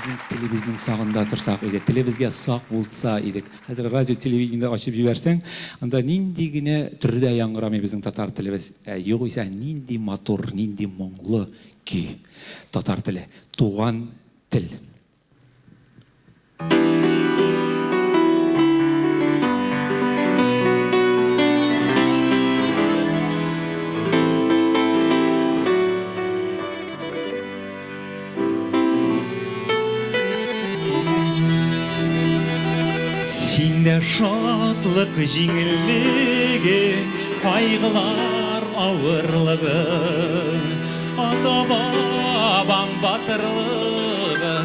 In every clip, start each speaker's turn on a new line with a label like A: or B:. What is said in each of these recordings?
A: Телебиздің сағында тұрсақ еді, телебизге сақ болса едік. Қазір радио телевидениеде ашып жіберсең, анда ниндигіне түрде яңгырамай біздің татар тілебіз. Yok ise нинди матур, нинди мұңлы күй. Татар тілі, туған тіл.
B: Сенде шатлық жеңілігі, қайғылар ауырлығы, ата-бабам батырлығы,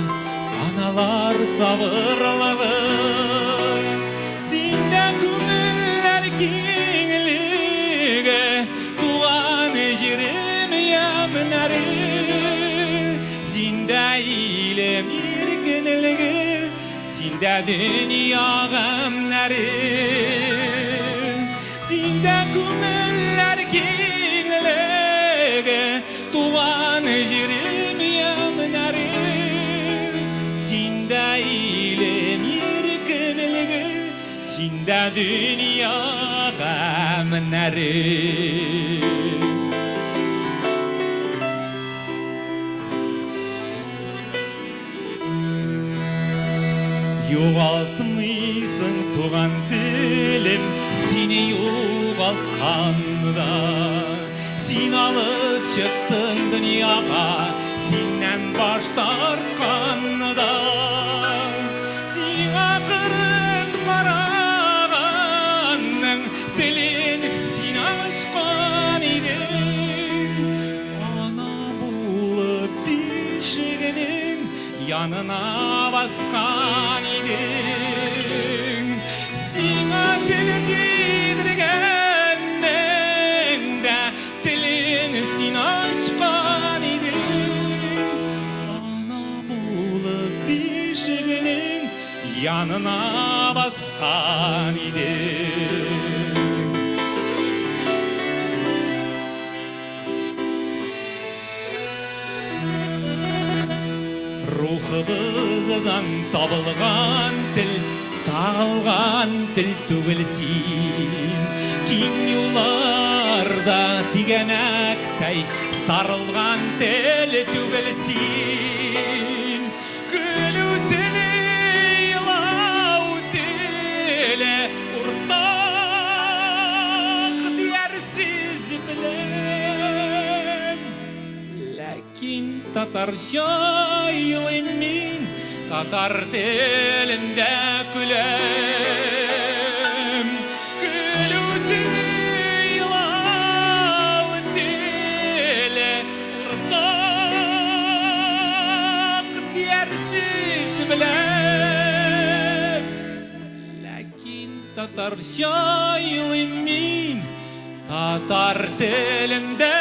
B: аналар сабырлығы. Сенде көңіллер кеңілігі, туған жерім емінәрі. Сенде илем еркінлігі, Сенде dünya gamları, Sende көңіллер кеңілігі, туған жерім емінәрі. Сенде илем еркінлігі, Сенде dünya gamları. Yoğaltmışsın tuğan dilim, seni yoğaltkanında. Sen alıp çıktın dünyaya, senden baş tartkanında. Sen akırın marağanın, dilin sen aşkan idin. Ana bulup bişiginin yanına baskan idin. Sina dili tidirgende, dilin sin açkan idin. Ana bulup bişiginin yanına baskan idin. Ruhumuzdan табылған тіл, тағылған тіл түгілсін. Кең юларда тигенектей сарылған тіл түгілсін. Күлу тілі, илау тілі, ұртақ дерсіз білем. Ләкин татарша мен татар тілінде күлем. Күлу тілі, илау тілі, ұртақ дерсіз білем. Ләкин татарша мен татар тілінде